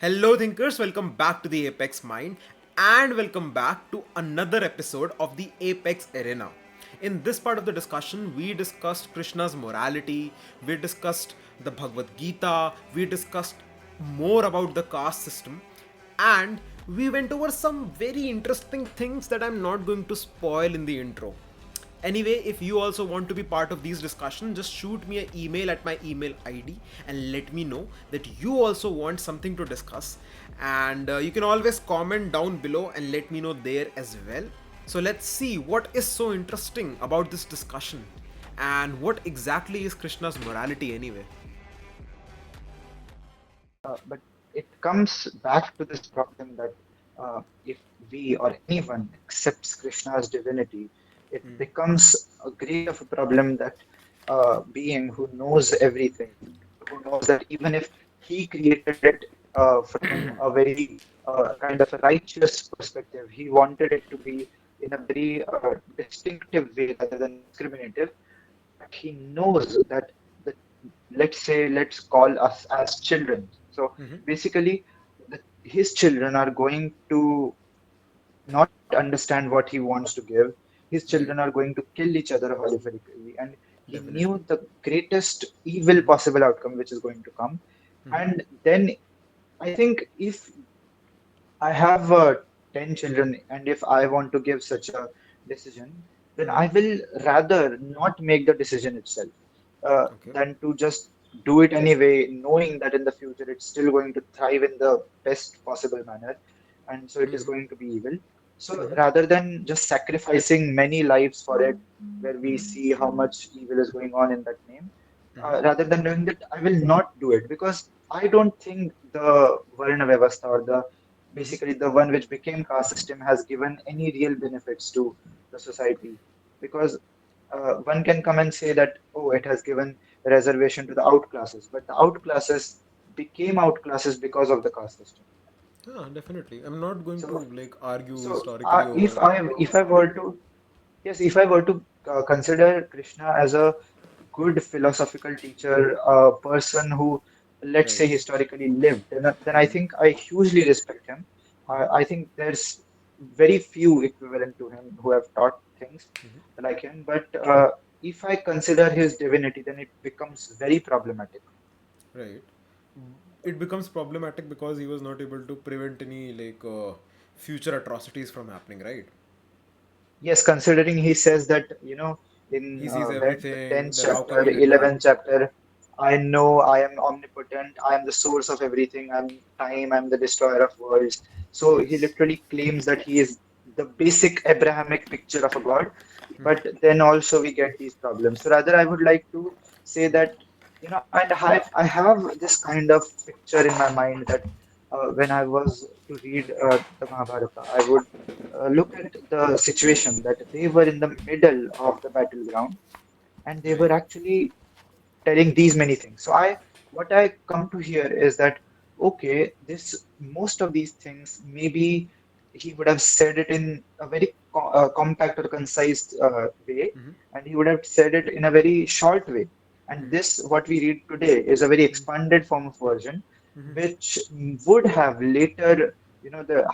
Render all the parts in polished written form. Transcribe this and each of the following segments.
Hello, thinkers. Welcome back to the Apex Mind and welcome back to another episode of the Apex Arena. In this part of the discussion, we discussed Krishna's morality, we discussed the Bhagavad Gita, we discussed more about the caste system, and we went over some very interesting things that I'm not going to spoil in the intro. Anyway, if you also want to be part of these discussions, just shoot me an email at my email ID and let me know that you also want something to discuss. And you can always comment down below and let me know there as well. So let's see what is so interesting about this discussion and what exactly is Krishna's morality anyway. But it comes back to this problem that if we or anyone accepts Krishna's divinity, it becomes a great of a problem that being who knows everything, who knows that even if he created it from a very kind of a righteous perspective, he wanted it to be in a very distinctive way rather than discriminative. But he knows that the let's call us as children. So basically, his children are going to not understand what he wants to give. His Right, children are going to kill each other horrifically, and he definitely. knew the greatest evil possible outcome which is going to come. And then I think if I have 10 children, and if I want to give such a decision, then I will rather not make the decision itself Okay. than to just do it anyway, knowing that in the future it's still going to thrive in the best possible manner, and so it is going to be evil. So rather than just sacrificing many lives for it, where we see how much evil is going on in that name, rather than doing that, I will not do it because I don't think the Varna Vyavastha or the basically the one which became caste system has given any real benefits to the society because one can come and say that oh it has given reservation to the outclasses, but the outclasses became outclasses because of the caste system. Yeah, definitely. I'm not going to So like argue so historically if over. I were to yes, if I were to consider Krishna as a good philosophical teacher, a person who, let's Right. say, historically lived, then I think I hugely respect him. I think there's very few equivalent to him who have taught things like him. But if I consider his divinity, then it becomes very problematic. Right. It becomes problematic because he was not able to prevent any future atrocities from happening, right? Yes, considering he says that, He in sees where everything, 10th then how come chapter, he did that? 11th chapter, I know I am omnipotent, I am the source of everything, I'm time, I'm the destroyer of worlds. So he Yes. literally claims that he is the basic Abrahamic picture of a god, but then also we get these problems. So rather, I would like to say that, and I have this kind of picture in my mind that when I was to read the Mahābhārata, I would look at the situation that they were in the middle of the battleground and they were Right. actually telling these many things. So what I come to hear is that okay, this most of these things maybe he would have said it in a very compact or concise way, and he would have said it in a very short way. And this, what we read today, is a very expanded form of version, which would have later,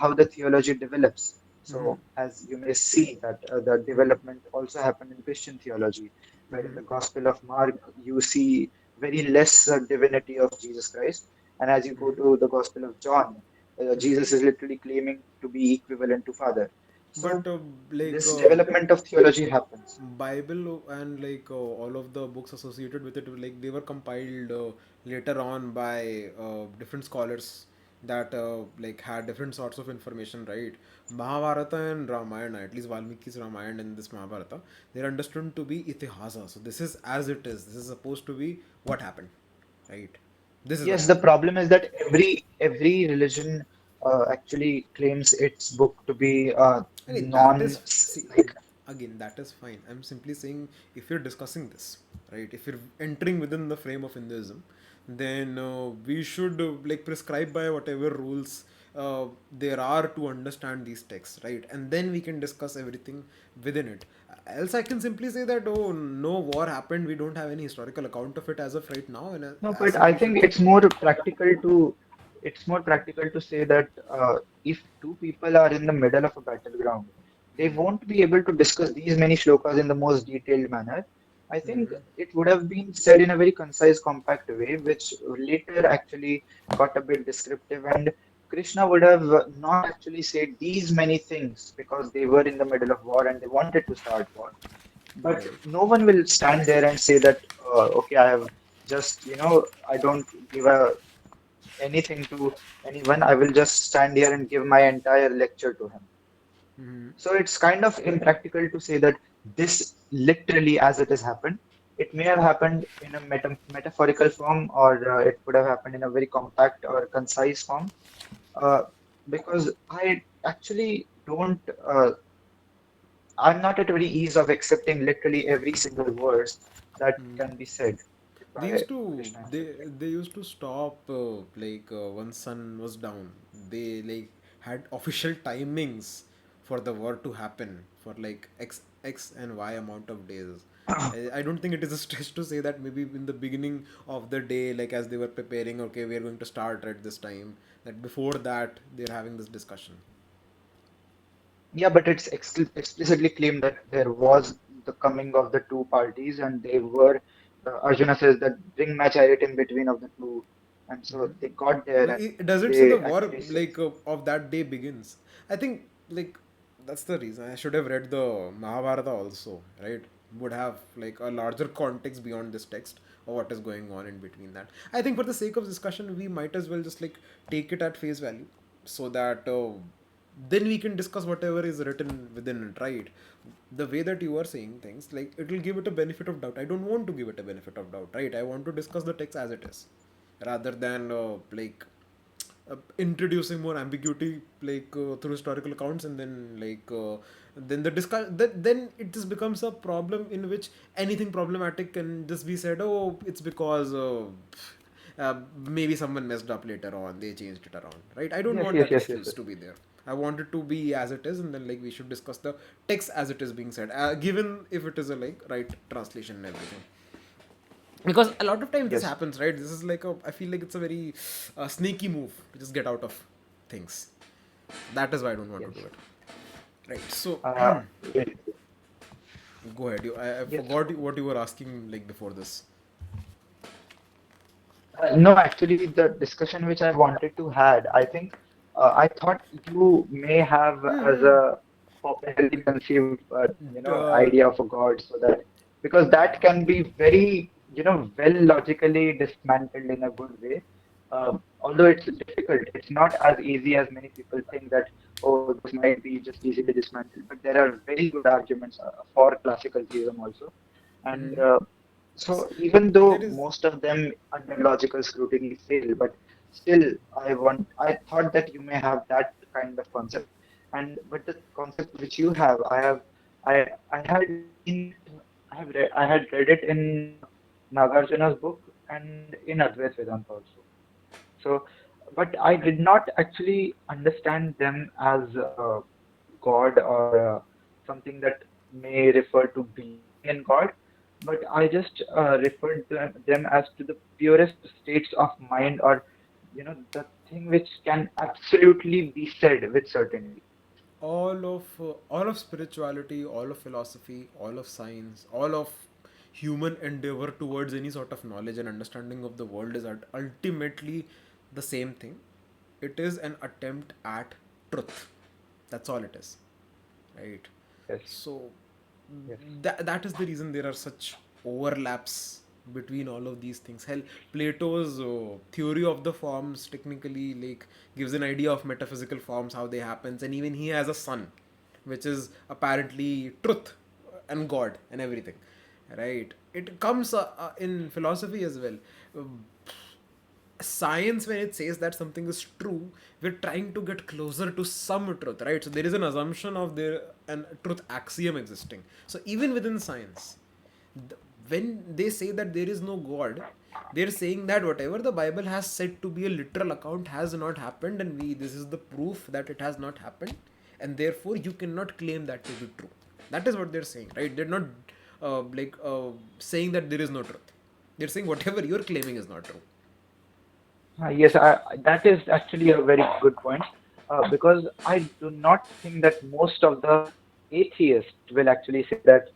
how the theology develops. So, as you may see, that the development also happened in Christian theology, where in the Gospel of Mark you see very less divinity of Jesus Christ, and as you go to the Gospel of John, Jesus is literally claiming to be equivalent to Father. But So this development of theology happens. Bible and all of the books associated with it, like they were compiled later on by different scholars that had different sorts of information, right? Mahābhārata and Rāmāyaṇa, at least Valmiki's Rāmāyaṇa and this Mahābhārata, they're understood to be itihāsa. So this is as it is. This is supposed to be what happened, right? This is what Yes, the happened. problem is that every religion actually claims its book to be I mean, that is, see, like again, that is fine. I'm simply saying if you're discussing this, right, if you're entering within the frame of Hinduism, then we should prescribe by whatever rules there are to understand these texts, right? And then we can discuss everything within it. Else, I can simply say that, oh, no war happened, we don't have any historical account of it as of right now, and no, as but such, I we should. think it's more practical to. it's more practical to say that if two people are in the middle of a battleground, they won't be able to discuss these many shlokas in the most detailed manner. I think it would have been said in a very concise, compact way, which later actually got a bit descriptive. And Krishna would have not actually said these many things because they were in the middle of war and they wanted to start war. But Right. no one will stand there and say that, okay, I have just, I don't give anything to anyone. I will just stand here and give my entire lecture to him. Mm-hmm. So it's kind of impractical to say that this literally as it has happened. It may have happened in a metaphorical form, or it would have happened in a very compact or concise form. Uh, because I actually don't, I'm not at very ease of accepting literally every single verse that can be said They by used to Krishna. they used to stop when sun was down. They like had official timings for the war to happen for like x and y amount of days. I don't think it is a stretch to say that maybe in the beginning of the day, like as they were preparing, okay, we are going to start at this time. That before that they're having this discussion. Yeah, but it's explicitly claimed that there was the coming of the two parties, and they were. Arjuna says that bring my chariot in between of the two, and so they got there, No, and does it say the they war actually said, like of that day begins? I think like that's the reason I should have read the Mahābhārata also, right? Would have like a larger context beyond this text or what is going on in between that. I think for the sake of discussion, we might as well just like take it at face value so that then we can discuss whatever is written within it, right? The way that you are saying things, like it will give it a benefit of doubt. I don't want to give it a benefit of doubt, right? I want to discuss the text as it is rather than introducing more ambiguity through historical accounts and then the discuss then it just becomes a problem in which anything problematic can just be said, oh, it's because maybe someone messed up later on, they changed it around, right? I don't yes, want yes, that yes, yes, excuse yes. to be there. I want it to be as it is, and then like we should discuss the text as it is being said, given if it is a like right translation and everything, because a lot of times this Yes. happens, right? This is like a, I feel like it's a very sneaky move to just get out of things. That is why I don't want to do Yes. it, right? So Uh, it- go ahead. I yes. forgot what you were asking like before this. No, actually, the discussion which I wanted to had, I think, I thought you may have as a popularly conceived, Uh, idea of a god, so that because that can be very, well logically dismantled in a good way. Although it's difficult, it's not as easy as many people think that, oh, this might be just easily dismantled. But there are very good arguments for classical theism also. And so even there though is most of them under logical scrutiny fail, but still I thought that you may have that kind of concept. And but the concept which you have, I had seen it, I had read it in Nagarjuna's book and in Advaita Vedanta also. So, but I did not actually understand them as God or something that may refer to believing in God, but I just referred them as to the purest states of mind, or the thing which can absolutely be said with certainty. all of spirituality, all of philosophy, all of science, all of human endeavor towards any sort of knowledge and understanding of the world is ultimately the same thing. It is an attempt at truth. That's all it is, right? Yes, So yes, that is the reason there are such overlaps between all of these things. Hell, Plato's theory of the forms technically like gives an idea of metaphysical forms, how they happens, and even he has a son, which is apparently truth and God and everything, right? It comes in philosophy as well. Science, when it says that something is true, we're trying to get closer to some truth, right? So there is an assumption of there an truth axiom existing. So even within science, when they say that there is no God, they're saying that whatever the Bible has said to be a literal account has not happened, and we this is the proof that it has not happened, and therefore you cannot claim that to be true. That is what they're saying, right? They're not saying that there is no truth. They're saying whatever you're claiming is not true. Yes, that is actually a very good point, because I do not think that most of the atheists will actually say that,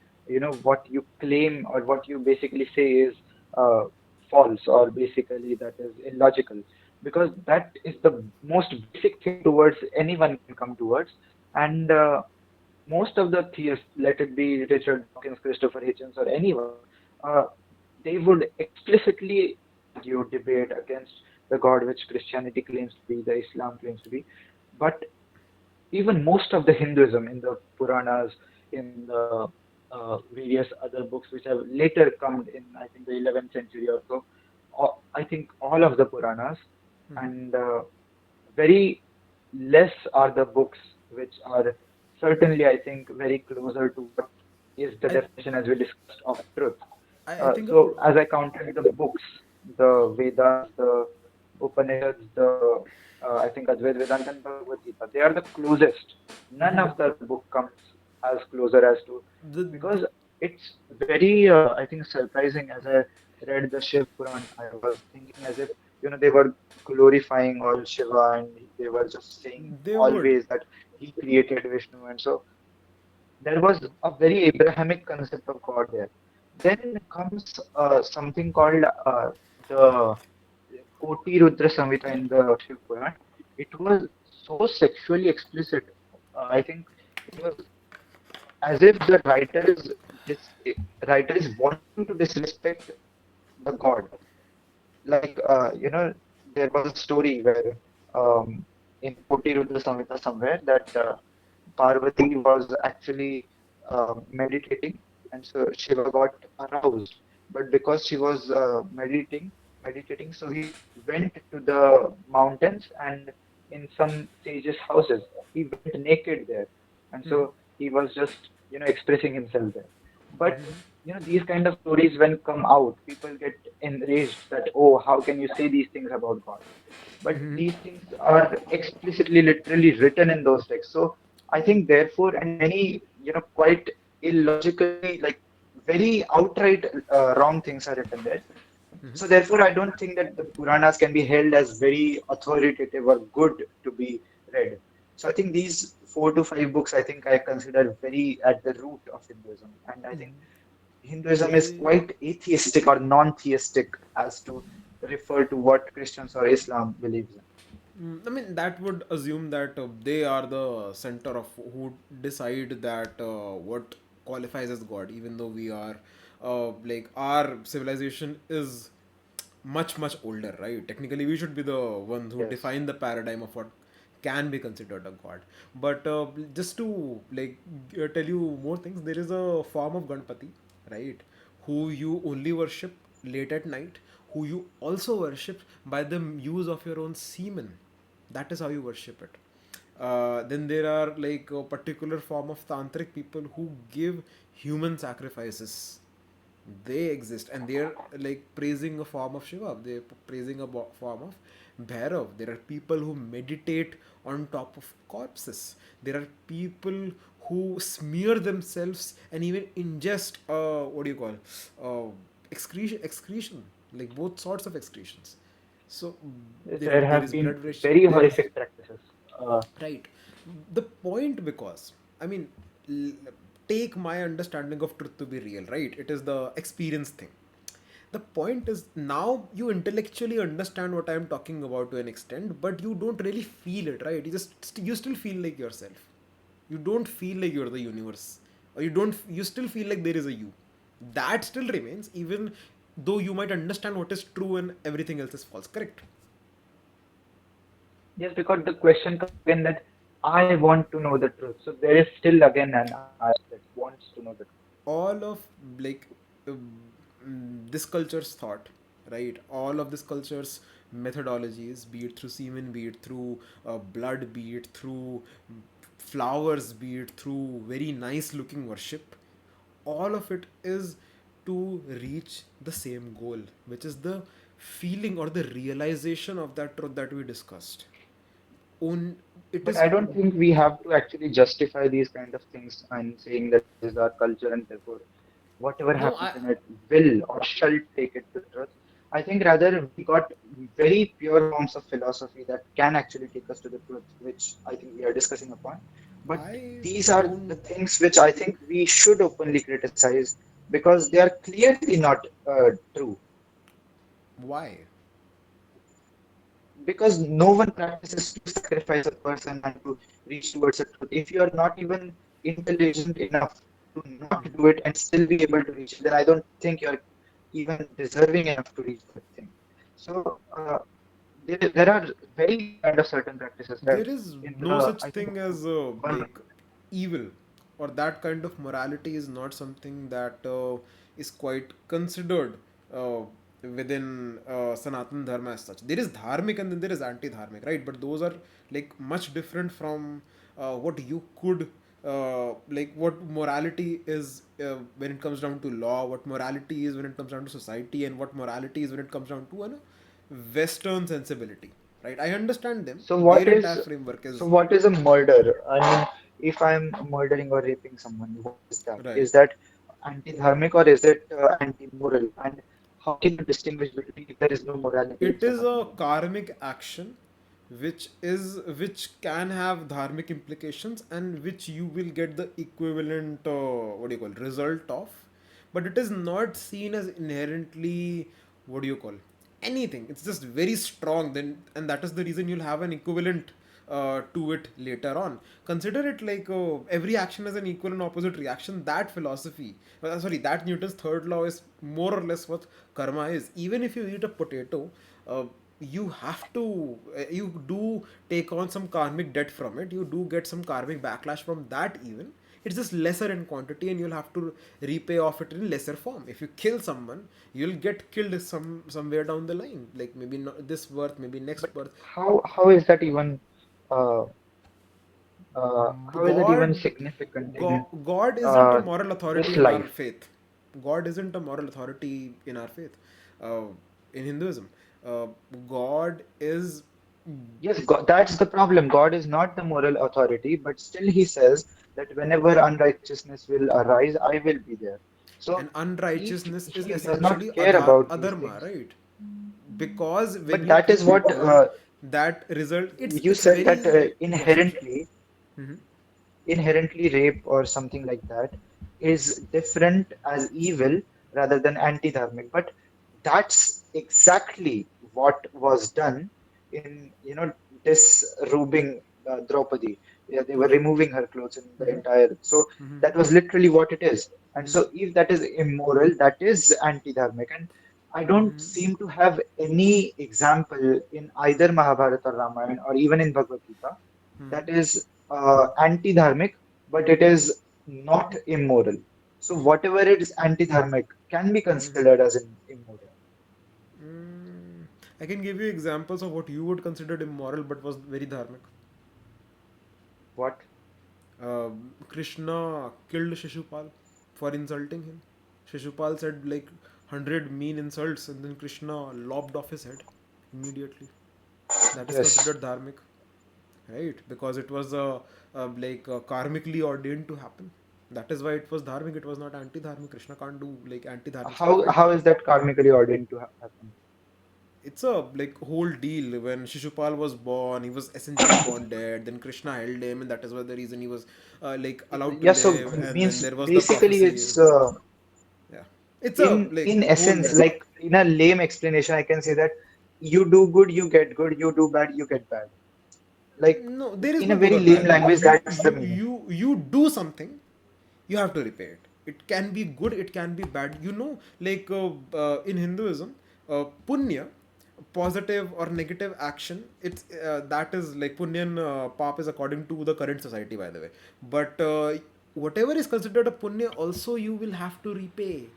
what you claim or what you basically say is uh, false, or basically that is illogical, because that is the most basic thing towards anyone can come towards. And most of the theists, let it be Richard Dawkins, Christopher Hitchens, or anyone, uh, they would explicitly argue, debate against the God which Christianity claims to be, the Islam claims to be. But even most of the Hinduism in the Puranas, in the various other books which have later come in, I think the 11th century or so, I think all of the Puranas, and very less are the books which are certainly, I think, very closer to what is the I definition as we discussed of truth. I think a So, as I counted the books, the Vedas, the Upanishads, the I think Advaita Vedanta and Bhagavad Gita, they are the closest. None of the other book comes as closer as to, the because it's very, I think, surprising. As I read the Shiv Puran, I was thinking as if, they were glorifying all Shiva, and they were just saying they would. always that he created Vishnu. And so there was a very Abrahamic concept of God there. Then comes something called the Koti Rudra Samhita in the Shiv Puran. It was so sexually explicit. I think it was as if the dis- writer is wanting to disrespect the God. Like, there was a story where, in Koti Rudra Samhita somewhere, that Parvati was actually meditating, and so Shiva got aroused. But because she was meditating, so he went to the mountains, and in some sages' houses, he went naked there, and so he was just, expressing himself there. But these kind of stories, when come out, people get enraged that, oh, how can you say these things about God? But these things are explicitly, literally written in those texts. So I think, therefore, and many, quite illogically, like very outright wrong things are written there. So therefore, I don't think that the Puranas can be held as very authoritative or good to be read. So I think these 4 to 5 books, I think I consider very at the root of Hinduism, and I think Hinduism is They quite atheistic or non-theistic as to refer to what Christians or Islam believes in. I mean, that would assume that they are the center of who decide that what qualifies as God, even though we are, like, our civilization is much older, right? Technically, we should be the ones who Yes. define the paradigm of what can be considered a god. But just to like tell you more things, there is a form of Ganpati, right? Who you only worship late at night, who you also worship by the use of your own semen. That is how you worship it. Then there are like a particular form of tantric people who give human sacrifices. They exist, and they're like praising a form of Shiva, they're praising a form of Bhairav. There are people who meditate on top of corpses. There are people who smear themselves and even ingest what do you call excretion, like both sorts of excretions. So There there have is been blood rich, very there is horrific practices. right. The point, because I mean, take my understanding of truth to be real, right? It is the experience thing. The point is, now you intellectually understand what I am talking about to an extent, but you don't really feel it, right? You still feel like yourself. You don't feel like you're the universe, or you still feel like there is a you. That still remains, even though you might understand what is true and everything else is false, correct? Yes, because the question comes again that I want to know the truth. So there is still again an I that wants to know the truth. All of like this culture's thought, right? All of this culture's methodologies, be it through semen, be it through blood, be it through flowers, be it through very nice looking worship, all of it is to reach the same goal, which is the feeling or the realization of that truth that we discussed. On it But is I don't think we have to actually justify these kind of things and saying that this is our culture, and therefore whatever no happens I in it will or shall take it to the truth. I think rather we got very pure forms of philosophy that can actually take us to the truth, which I think we are discussing upon. But I these are the don't. things which I think we should openly criticize because they are clearly not true. Why? Because no one practices to sacrifice a person and to reach towards the truth. If you are not even intelligent enough to not do it and still be able to reach it, then I don't think you're even deserving enough to reach that thing. So there are very kind of certain practices, right? There is In no the such I think thing as one like evil, or that kind of morality is not something that is quite considered within Sanatan Dharma as such. There is dharmic and then there is anti-dharmic, right? But those are like much different from what you could like what morality is when it comes down to law, what morality is when it comes down to society, and what morality is when it comes down to Western sensibility, right? I understand them. so Their what entire is framework so is what is a murder? I mean, if I'm murdering or raping someone, what is that? right. Is that anti-dharmic or is it anti-moral? And how can you distinguish between if there is no morality, It if there's is nothing a going on? karmic action which can have dharmic implications and which you will get the equivalent what do you call result of, but it is not seen as inherently what do you call anything. It's just very strong then, and that is the reason you'll have an equivalent to it later on. Consider it like every action has an equal and opposite reaction. That philosophy, sorry, that Newton's third law is more or less what karma is. Even if you eat a potato, you have to, you do take on some karmic debt from it. You do get some karmic backlash from that even. It's just lesser in quantity and you'll have to repay off it in lesser form. If you kill someone, you'll get killed somewhere down the line, like maybe not this birth, maybe next But birth. how is that even uh, how is that even God, significant in God isn't a moral this authority in our life? faith. God isn't a moral authority in our faith. Uh, in Hinduism, uh, God is Yes, God, that's the problem. God is not the moral authority, but still He says that whenever unrighteousness will arise, I will be there. and So unrighteousness is he does not essentially care about these adharma, things. right? Because when But you that is kill what people, that result you it's said that very yeah, sure, sure. inherently rape or something like that is different as evil rather than anti-dharmic. But that's exactly what was done in, disrobing Draupadi. Yeah, they were Right. removing her clothes in the entire. So that was literally what it is. And so if that is immoral, that is anti-dharmic. And I don't seem to have any example in either Mahabharata or Ramayana or even in Bhagavad Gita that is anti-dharmic, but it is not immoral. So whatever it is anti-dharmic can be considered as immoral. I can give you examples of what you would consider immoral but was very dharmic. What? Krishna killed Śiśupāla for insulting him. Śiśupāla said like 100 mean insults and then Krishna lopped off his head immediately. That is Yes. considered dharmic, right? Because it was like karmically ordained to happen. That is why it was dharmic. It was not anti-dharmic. Krishna can't do like anti-dharmic stuff, How right? how is that karmically ordained to happen? It's a like whole deal. When Shishupal was born, he was essentially born dead. Then Krishna held him, and that is why the reason he was like allowed to Yeah, so live. And then means there was the basically prophecy. it's Yeah, it's a in like whole essence, mess. like in a lame explanation, I can say that you do good, you get good, you do bad, you get bad. Like No, there is in no a good very or lame bad. language, that's the meaning. You do something, you have to repay it. It can be good, it can be bad. Like in Hinduism, punya, positive or negative action. It's that is like punya and pap is according to the current society, by the way. But whatever is considered a punya, also you will have to repay.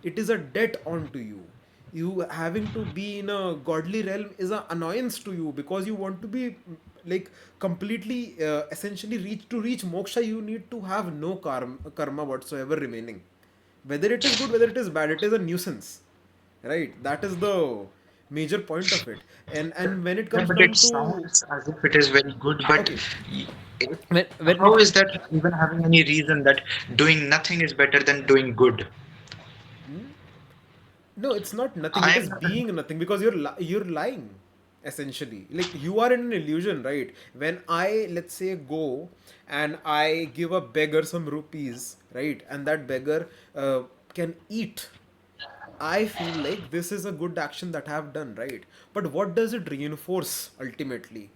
It is a debt onto you. You having to be in a godly realm is an annoyance to you because you want to be like completely essentially reach moksha. You need to have no karma whatsoever remaining, whether it is good, whether it is bad. It is a nuisance, right? That is the major point of it. And when it Yeah, comes but it down to sounds as if it is very good, but okay it, when how it is that even having any reason that doing nothing is better than doing good? No, it's not nothing. It I is being nothing because you're lying, essentially. Like you are in an illusion, right? When I, let's say, go and I give a beggar some rupees, right, and that beggar can eat, I feel like this is a good action that I have done, right? But what does it reinforce ultimately?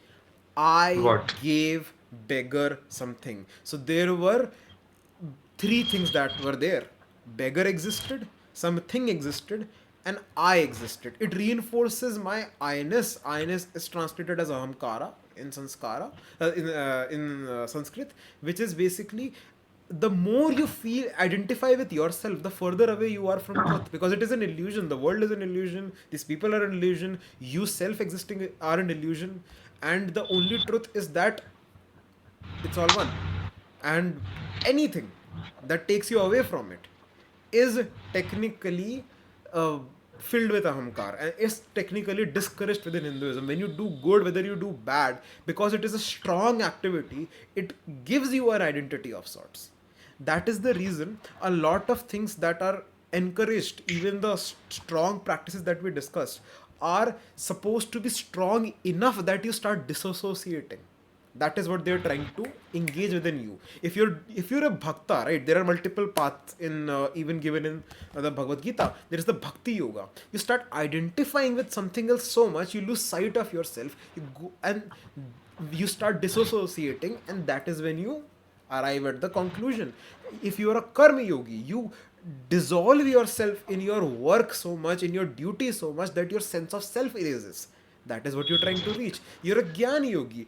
I what? gave beggar something. So there were three things that were there. Beggar existed, something existed, and I existed. It reinforces my I-ness. I-ness is translated as ahamkara in sanskara, in Sanskrit, which is basically the more you feel identify with yourself, the further away you are from truth, because it is an illusion. The world is an illusion. These people are an illusion. You self-existing are an illusion, and the only truth is that it's all one. And anything that takes you away from it is technically uh, filled with ahamkar and is technically discouraged within Hinduism. When you do good, whether you do bad, because it is a strong activity, it gives you an identity of sorts. That is the reason a lot of things that are encouraged, even the strong practices that we discussed, are supposed to be strong enough that you start disassociating. That is what they're trying to engage within you. If you're a bhakta, right, there are multiple paths in even given in the Bhagavad Gita. There is the bhakti yoga. You start identifying with something else so much, you lose sight of yourself, you go and you start disassociating, and that is when you arrive at the conclusion. If you are a karma yogi, you dissolve yourself in your work so much, in your duty so much, that your sense of self erases. That is what you're trying to reach. You're a Jnana yogi.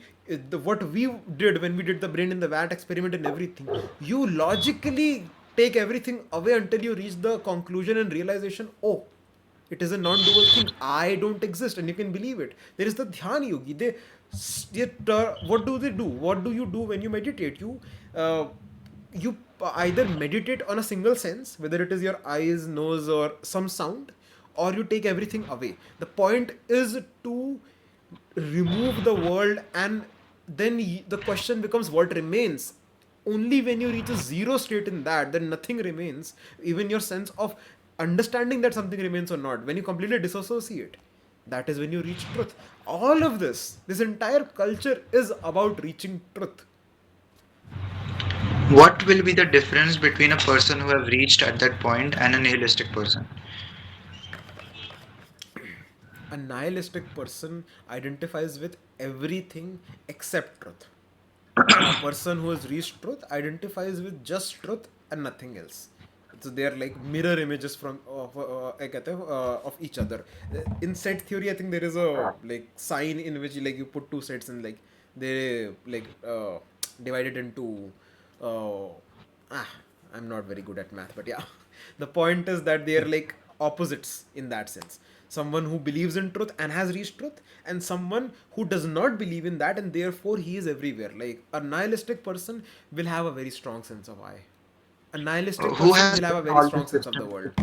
What we did when we did the brain in the vat experiment and everything, you logically take everything away until you reach the conclusion and realization, oh, it is a non-dual thing. I don't exist, and you can believe it. There is the dhyāna yogi. What do they do? What do you do when you meditate? You either meditate on a single sense, whether it is your eyes, nose, or some sound, or you take everything away. The point is to remove the world, and then the question becomes what remains. Only when you reach a zero state in that, then nothing remains, even your sense of understanding that something remains or not. When you completely disassociate, that is when you reach truth. All of this entire culture is about reaching truth. What will be the difference between a person who have reached at that point and a nihilistic person? A nihilistic person identifies with everything except truth. A person who has reached truth identifies with just truth and nothing else. So they are like mirror images from of each other. In set theory, I think there is a like sign in which like you put two sets and like they like divided into uh, ah, I'm not very good at math, but yeah. The point is that they are like opposites in that sense. Someone who believes in truth and has reached truth, and someone who does not believe in that and therefore he is everywhere. Like a nihilistic person will have a very strong sense of I. A nihilistic Who person has will have a done very all strong these sense of the systems world.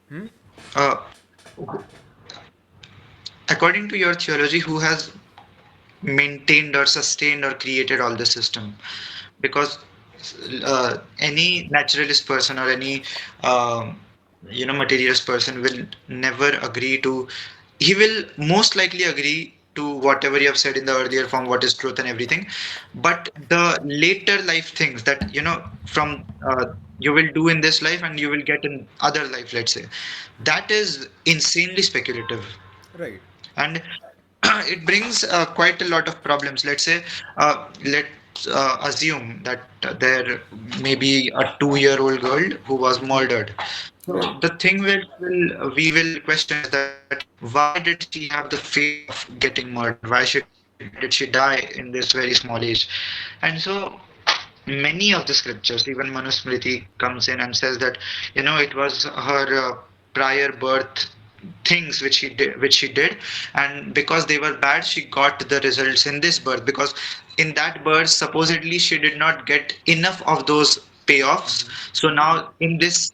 which you, uh, according to your theology, who has maintained or sustained or created all the system? Because any naturalist person or any materialist person will never agree to, he will most likely agree to whatever you have said in the earlier form, what is truth and everything, but the later life things that from you will do in this life and you will get in other life, let's say, that is insanely speculative. Right. And it brings quite a lot of problems. Let's say, let's assume that there may be a 2-year-old girl who was murdered. So Right. the thing which we will question is that why did she have the fate of getting murdered? Why did she die in this very small age? And so many of the scriptures, even Manusmriti comes in and says that it was her prior birth things which she did, and because they were bad, she got the results in this birth, because in that birth supposedly she did not get enough of those payoffs. So now in this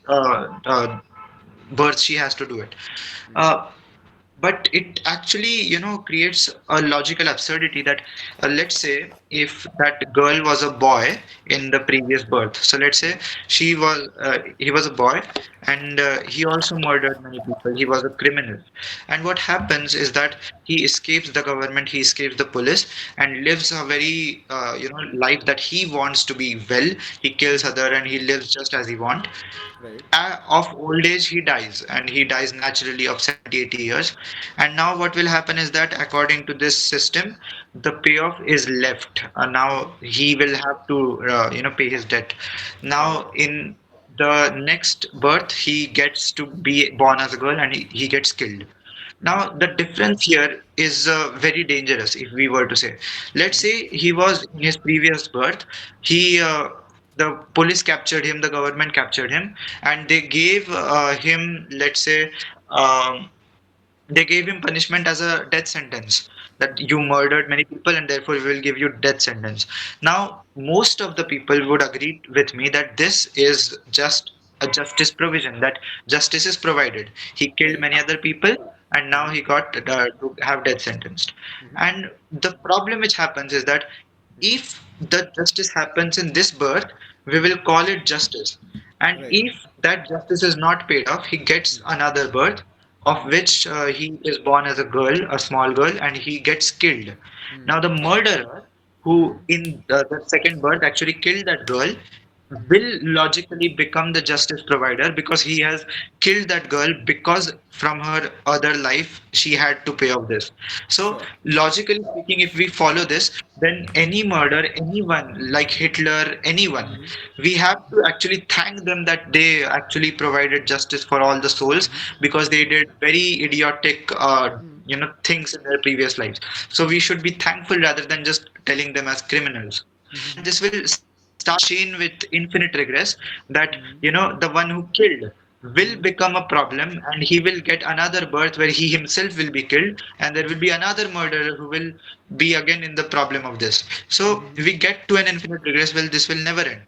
birth she has to do it. Uh, but it actually, creates a logical absurdity that, let's say if that girl was a boy in the previous birth. So let's say he was a boy, and he also murdered many people. He was a criminal. And what happens is that he escapes the government, he escapes the police, and lives a very, life that he wants to be well. He kills other and he lives just as he wants. Right. Of old age he dies, and he dies naturally of 70, 80 years. And now what will happen is that according to this system, the payoff is left. Now he will have to pay his debt. Right. Now in the next birth he gets to be born as a girl, and he gets killed. Now, the difference here is very dangerous if we were to say. Let's say he was in his previous birth, the police captured him, the government captured him, and they gave him, let's say, um, they gave him punishment as a death sentence, that you murdered many people and therefore we will give you death sentence. Now most of the people would agree with me that this is just a justice provision, that justice is provided. He killed Right. many other people and now he got to have death sentenced. And the problem which happens is that if the justice happens in this birth, we will call it justice. And Right. if that justice is not paid off, he gets another birth, of which he is born as a girl, a small girl, and he gets killed. Now, the murderer, who in the second birth actually killed that girl, will logically become the justice provider because he has killed that girl, because from her other life she had to pay off this. So Sure. logically speaking, if we follow this, then any murder, anyone like Hitler, anyone, we have to actually thank them that they actually provided justice for all the souls, because they did very idiotic things in their previous lives. So we should be thankful rather than just telling them as criminals. And this will start a chain with infinite regress, that the one who killed will become a problem, and he will get another birth where he himself will be killed, and there will be another murderer who will be again in the problem of this. So we get to an infinite regress. Well, this will never end.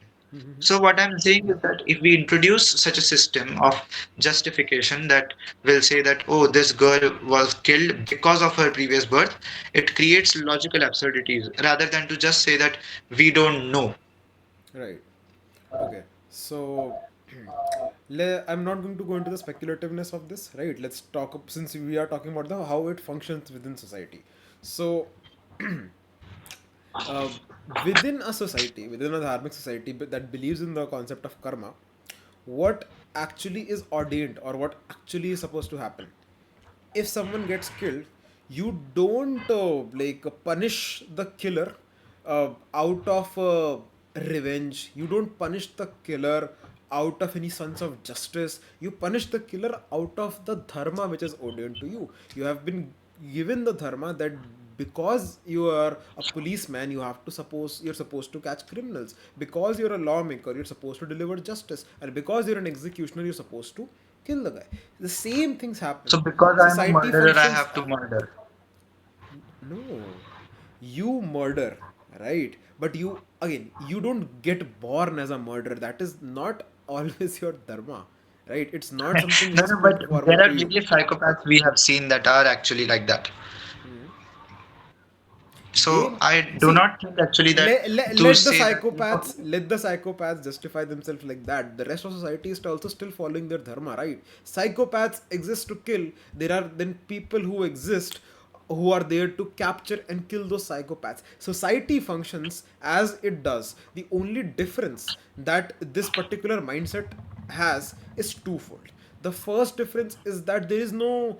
So what I'm saying is that if we introduce such a system of justification that will say that, oh, this girl was killed because of her previous birth, it creates logical absurdities rather than to just say that we don't know. Right. Okay. So I'm not going to go into the speculativeness of this, right? Let's talk since we are talking about the how it functions within society. So uh, within a society, within a dharmic society that believes in the concept of karma, what actually is ordained or what actually is supposed to happen? If someone gets killed, you don't punish the killer out of revenge. You don't punish the killer out of any sense of justice. You punish the killer out of the dharma which is ordained to you. You have been given the dharma that because you are a policeman, you're supposed to catch criminals. Because you're a lawmaker, you're supposed to deliver justice. And because you're an executioner, you're supposed to kill the guy. The same things So happen. because I'm a Society murderer, I functions. have to murder. No, you murder, right? But you don't get born as a murderer. That is not always your dharma, right? It's not something which No, is no, put but there forward to are you. various psychopaths we have seen that are actually like that. So They I do see. not think actually that to Let the say that, psychopaths justify themselves like that. The rest of society is also still following their dharma, right? Psychopaths exist to kill. There are then people who exist who are there to capture and kill those psychopaths. Society functions as it does. The only difference that this particular mindset has is twofold. The first difference is that there is no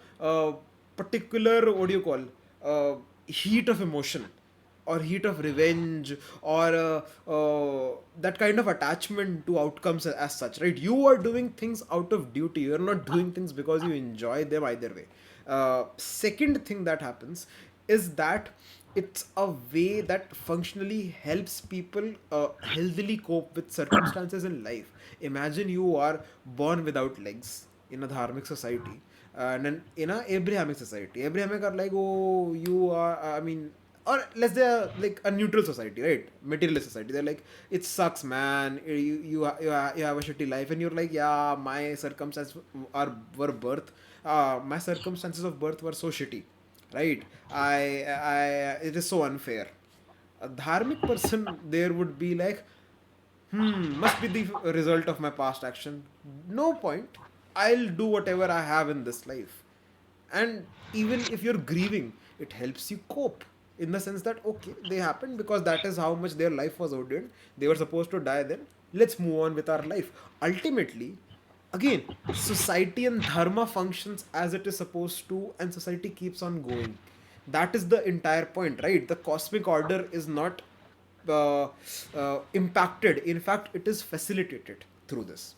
particular, what do you call, heat of emotion or heat of revenge or that kind of attachment to outcomes as such, right? You are doing things out of duty. You're not doing things because you enjoy them either way. Second thing that happens is that it's a way that functionally helps people healthily cope with circumstances in life. Imagine you are born without legs in a dharmic society, and then in a Abrahamic society, Abrahamic are like, oh, you are, I mean, or let's say like a neutral society, right? Materialist society. They're like, it sucks, man. You have a shitty life, and you're like, yeah, my circumstances were birth. My circumstances of birth were so shitty, right? I it is so unfair. A dharmic person there would be like, must be the result of my past action. No point. I'll do whatever I have in this life. And even if you're grieving, it helps you cope in the sense that, okay, they happened because that is how much their life was ordained. They were supposed to die then. Let's move on with our life. Ultimately, again, society and dharma functions as it is supposed to, and society keeps on going. That is the entire point, right? The cosmic order is not uh, impacted. In fact, it is facilitated through this.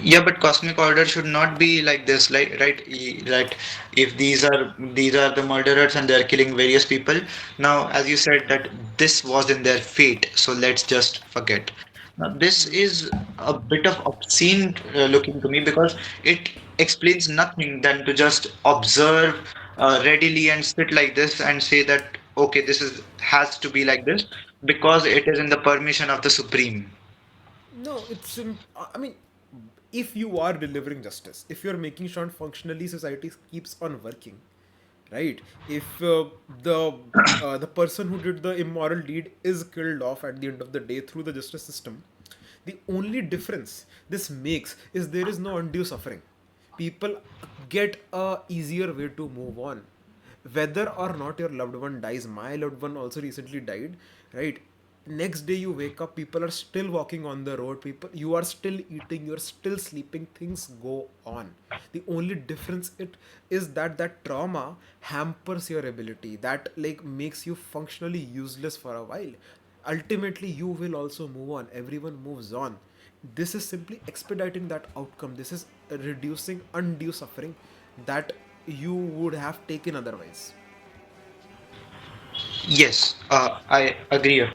Yeah, but cosmic order should not be like this, like right? Right. If these are the murderers and they are killing various people. Now, as you said that this was in their fate, so let's just forget. Now, this is a bit of obscene looking to me because it explains nothing than to just observe readily and sit like this and say that okay, this is has to be like this because it is in the permission of the Supreme. No, I mean, if you are delivering justice, if you're making sure functionally society keeps on working, right? If the person who did the immoral deed is killed off at the end of the day through the justice system, the only difference this makes is there is no undue suffering. People get a easier way to move on, whether or not your loved one dies. My loved one also recently died, right? Next day you wake up, people are still walking on the road, people, you are still eating, you're still sleeping, things go on. The only difference it is that that trauma hampers your ability, that like makes you functionally useless for a while. Ultimately you will also move on, everyone moves on. This is simply expediting that outcome, this is reducing undue suffering that you would have taken otherwise. Yes, I agree.